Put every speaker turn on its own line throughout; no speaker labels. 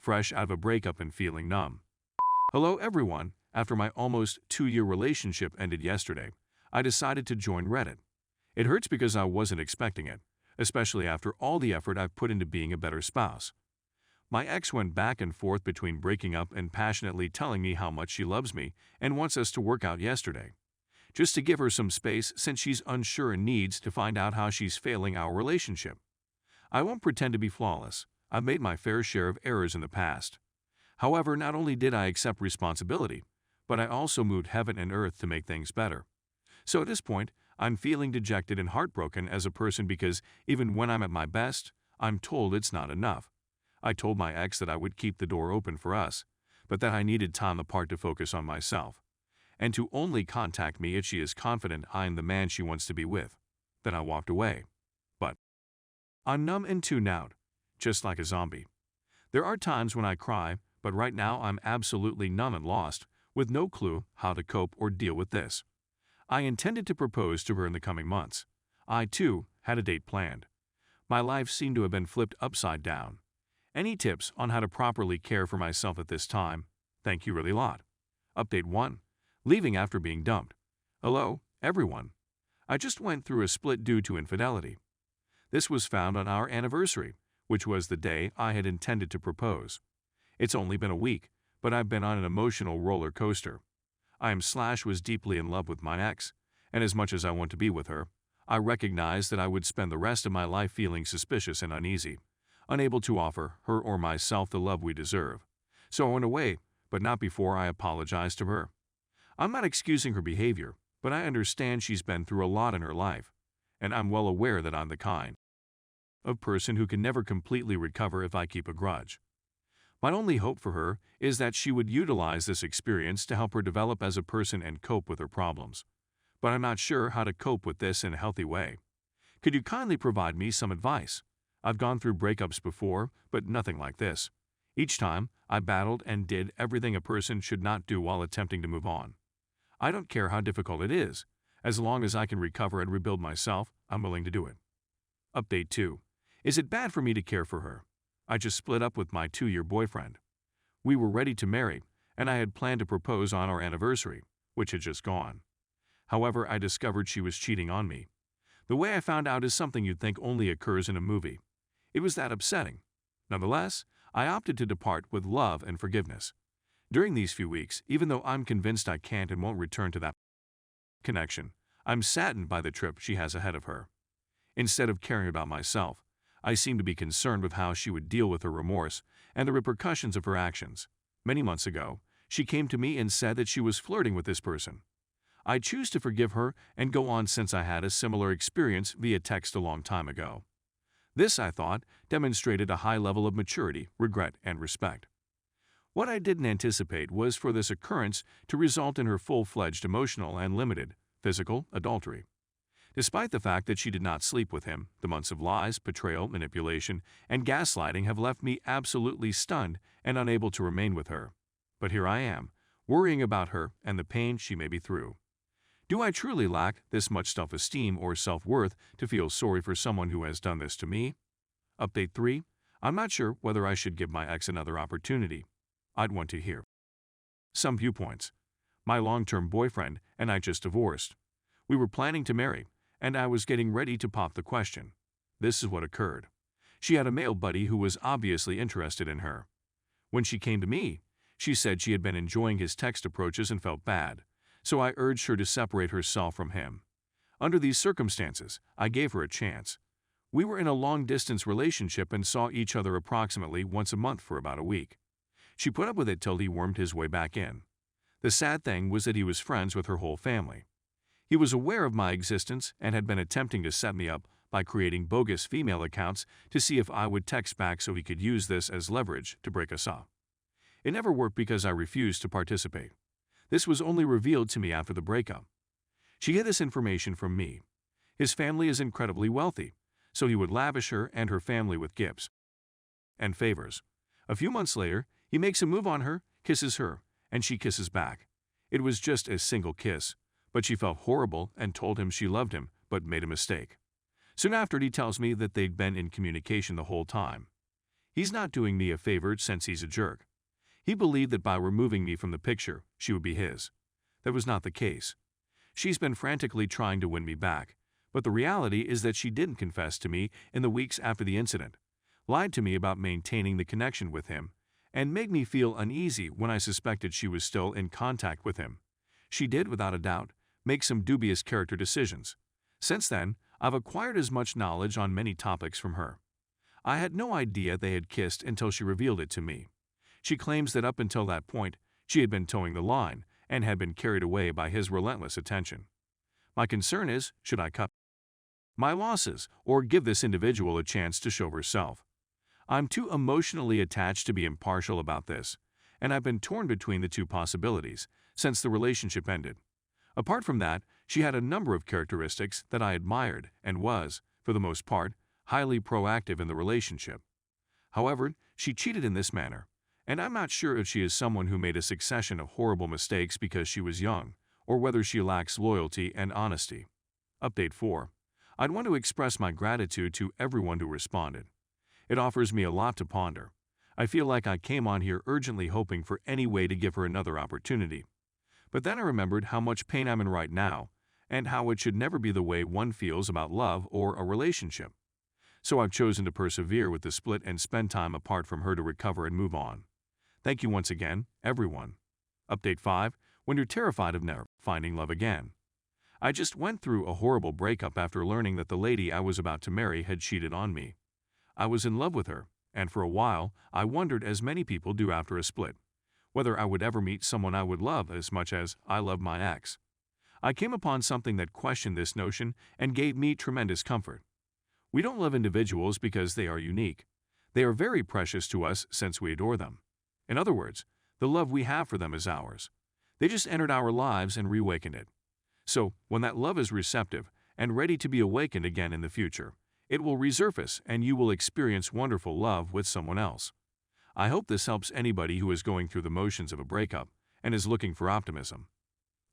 fresh out of a breakup and feeling numb. Hello everyone, after my almost 2-year relationship ended yesterday, I decided to join Reddit. It hurts because I wasn't expecting it, especially after all the effort I've put into being a better spouse. My ex went back and forth between breaking up and passionately telling me how much she loves me and wants us to work out yesterday, just to give her some space since she's unsure and needs to find out how she's failing our relationship. I won't pretend to be flawless. I've made my fair share of errors in the past. However, not only did I accept responsibility, but I also moved heaven and earth to make things better. So at this point, I'm feeling dejected and heartbroken as a person because even when I'm at my best, I'm told it's not enough. I told my ex that I would keep the door open for us, but that I needed time apart to focus on myself, and to only contact me if she is confident I'm the man she wants to be with. Then I walked away. But I'm numb and tuned out, just like a zombie. There are times when I cry, but right now I'm absolutely numb and lost, with no clue how to cope or deal with this. I intended to propose to her in the coming months. I, too, had a date planned. My life seemed to have been flipped upside down. Any tips on how to properly care for myself at this time? Thank you really a lot. Update 1. Leaving after being dumped. Hello, everyone. I just went through a split due to infidelity. This was found on our anniversary, which was the day I had intended to propose. It's only been a week, but I've been on an emotional roller coaster. Was deeply in love with my ex, and as much as I want to be with her, I recognized that I would spend the rest of my life feeling suspicious and uneasy, unable to offer her or myself the love we deserve. So I went away, but not before I apologized to her. I'm not excusing her behavior, but I understand she's been through a lot in her life, and I'm well aware that I'm the kind of person who can never completely recover if I keep a grudge. My only hope for her is that she would utilize this experience to help her develop as a person and cope with her problems. But I'm not sure how to cope with this in a healthy way. Could you kindly provide me some advice? I've gone through breakups before, but nothing like this. Each time, I battled and did everything a person should not do while attempting to move on. I don't care how difficult it is. As long as I can recover and rebuild myself, I'm willing to do it. Update 2. Is it bad for me to care for her? I just split up with my 2-year boyfriend. We were ready to marry, and I had planned to propose on our anniversary, which had just gone. However, I discovered she was cheating on me. The way I found out is something you'd think only occurs in a movie. It was that upsetting. Nonetheless, I opted to depart with love and forgiveness. During these few weeks, even though I'm convinced I can't and won't return to that connection, I'm saddened by the trip she has ahead of her. Instead of caring about myself, I seem to be concerned with how she would deal with her remorse and the repercussions of her actions. Many months ago, she came to me and said that she was flirting with this person. I choose to forgive her and go on since I had a similar experience via text a long time ago. This, I thought, demonstrated a high level of maturity, regret, and respect. What I didn't anticipate was for this occurrence to result in her full-fledged emotional and limited physical adultery. Despite the fact that she did not sleep with him, the months of lies, betrayal, manipulation, and gaslighting have left me absolutely stunned and unable to remain with her. But here I am, worrying about her and the pain she may be through. Do I truly lack this much self-esteem or self-worth to feel sorry for someone who has done this to me? Update 3. I'm not sure whether I should give my ex another opportunity. I'd want to hear some viewpoints. My long-term boyfriend and I just divorced. We were planning to marry, and I was getting ready to pop the question. This is what occurred. She had a male buddy who was obviously interested in her. When she came to me, she said she had been enjoying his text approaches and felt bad, so I urged her to separate herself from him. Under these circumstances, I gave her a chance. We were in a long-distance relationship and saw each other approximately once a month for about a week. She put up with it till he wormed his way back in. The sad thing was that he was friends with her whole family. He was aware of my existence and had been attempting to set me up by creating bogus female accounts to see if I would text back so he could use this as leverage to break us up. It never worked because I refused to participate. This was only revealed to me after the breakup. She hid this information from me. His family is incredibly wealthy, so he would lavish her and her family with gifts and favors. A few months later, he makes a move on her, kisses her, and she kisses back. It was just a single kiss, but she felt horrible and told him she loved him but made a mistake. Soon after, he tells me that they'd been in communication the whole time. He's not doing me a favor since he's a jerk. He believed that by removing me from the picture, she would be his. That was not the case. She's been frantically trying to win me back, but the reality is that she didn't confess to me in the weeks after the incident, lied to me about maintaining the connection with him, and made me feel uneasy when I suspected she was still in contact with him. She did, without a doubt, make some dubious character decisions. Since then, I've acquired as much knowledge on many topics from her. I had no idea they had kissed until she revealed it to me. She claims that up until that point, she had been towing the line and had been carried away by his relentless attention. My concern is, should I cut my losses or give this individual a chance to show herself? I'm too emotionally attached to be impartial about this, and I've been torn between the two possibilities since the relationship ended. Apart from that, she had a number of characteristics that I admired and was, for the most part, highly proactive in the relationship. However, she cheated in this manner, and I'm not sure if she is someone who made a succession of horrible mistakes because she was young, or whether she lacks loyalty and honesty. Update 4. I'd want to express my gratitude to everyone who responded. It offers me a lot to ponder. I feel like I came on here urgently hoping for any way to give her another opportunity. But then I remembered how much pain I'm in right now, and how it should never be the way one feels about love or a relationship. So I've chosen to persevere with the split and spend time apart from her to recover and move on. Thank you once again, everyone. Update 5. When you're terrified of never finding love again. I just went through a horrible breakup after learning that the lady I was about to marry had cheated on me. I was in love with her, and for a while, I wondered, as many people do after a split, whether I would ever meet someone I would love as much as I loved my ex. I came upon something that questioned this notion and gave me tremendous comfort. We don't love individuals because they are unique. They are very precious to us since we adore them. In other words, the love we have for them is ours. They just entered our lives and reawakened it. So, when that love is receptive and ready to be awakened again in the future, it will resurface and you will experience wonderful love with someone else. I hope this helps anybody who is going through the motions of a breakup and is looking for optimism.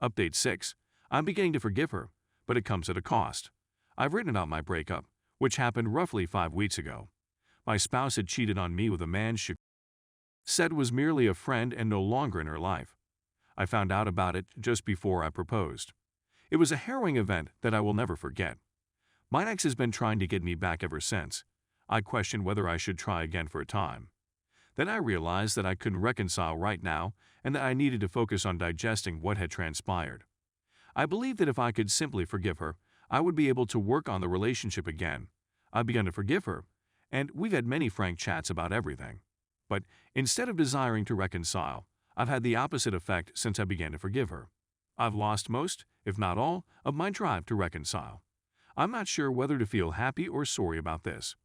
Update 6. I'm beginning to forgive her, but it comes at a cost. I've written about my breakup, which happened roughly 5 weeks ago. My spouse had cheated on me with a man she said was merely a friend and no longer in her life. I found out about it just before I proposed. It was a harrowing event that I will never forget. My ex has been trying to get me back ever since. I questioned whether I should try again for a time. Then I realized that I couldn't reconcile right now and that I needed to focus on digesting what had transpired. I believed that if I could simply forgive her, I would be able to work on the relationship again. I've begun to forgive her, and we've had many frank chats about everything. But instead of desiring to reconcile, I've had the opposite effect since I began to forgive her. I've lost most, if not all, of my drive to reconcile. I'm not sure whether to feel happy or sorry about this.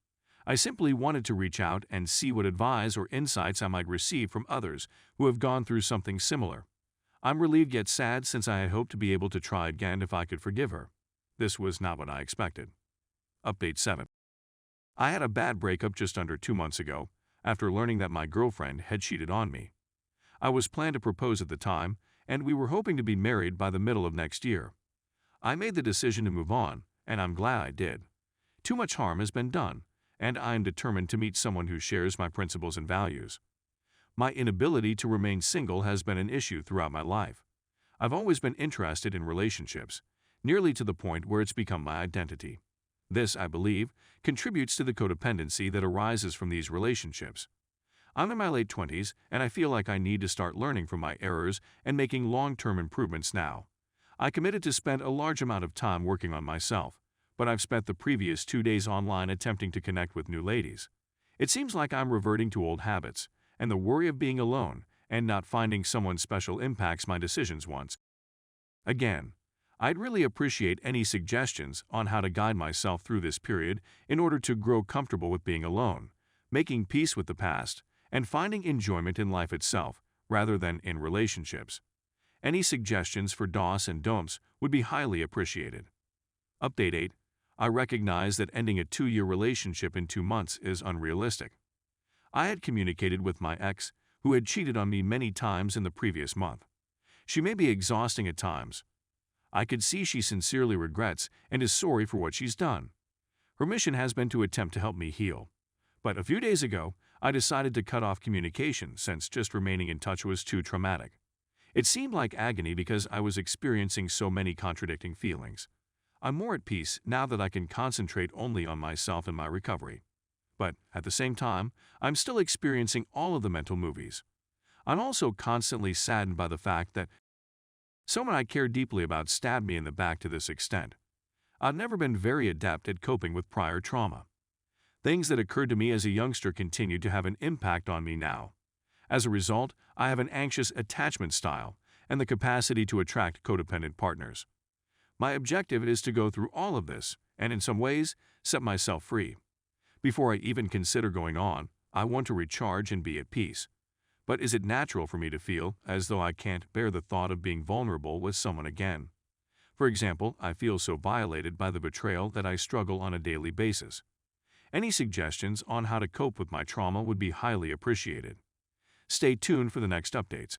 I simply wanted to reach out and see what advice or insights I might receive from others who have gone through something similar. I'm relieved yet sad since I had hoped to be able to try again if I could forgive her. This was not what I expected. Update 7. I had a bad breakup just under 2 months ago after learning that my girlfriend had cheated on me. I was planned to propose at the time, and we were hoping to be married by the middle of next year. I made the decision to move on, and I'm glad I did. Too much harm has been done, and I am determined to meet someone who shares my principles and values. My inability to remain single has been an issue throughout my life. I've always been interested in relationships, nearly to the point where it's become my identity. This, I believe, contributes to the codependency that arises from these relationships. I'm in my late 20s, and I feel like I need to start learning from my errors and making long-term improvements now. I committed to spend a large amount of time working on myself, but I've spent the previous 2 days online attempting to connect with new ladies. It seems like I'm reverting to old habits, and the worry of being alone and not finding someone special impacts my decisions once again. I'd really appreciate any suggestions on how to guide myself through this period in order to grow comfortable with being alone, making peace with the past, and finding enjoyment in life itself rather than in relationships. Any suggestions for dos and don'ts would be highly appreciated. Update 8. I recognize that ending a 2-year relationship in 2 months is unrealistic. I had communicated with my ex, who had cheated on me many times in the previous month. She may be exhausting at times. I could see she sincerely regrets and is sorry for what she's done. Her mission has been to attempt to help me heal. But a few days ago, I decided to cut off communication since just remaining in touch was too traumatic. It seemed like agony because I was experiencing so many contradicting feelings. I'm more at peace now that I can concentrate only on myself and my recovery. But at the same time, I'm still experiencing all of the mental movies. I'm also constantly saddened by the fact that someone I care deeply about stabbed me in the back to this extent. I've never been very adept at coping with prior trauma. Things that occurred to me as a youngster continue to have an impact on me now. As a result, I have an anxious attachment style and the capacity to attract codependent partners. My objective is to go through all of this and, in some ways, set myself free. Before I even consider going on, I want to recharge and be at peace. But is it natural for me to feel as though I can't bear the thought of being vulnerable with someone again? For example, I feel so violated by the betrayal that I struggle on a daily basis. Any suggestions on how to cope with my trauma would be highly appreciated. Stay tuned for the next updates.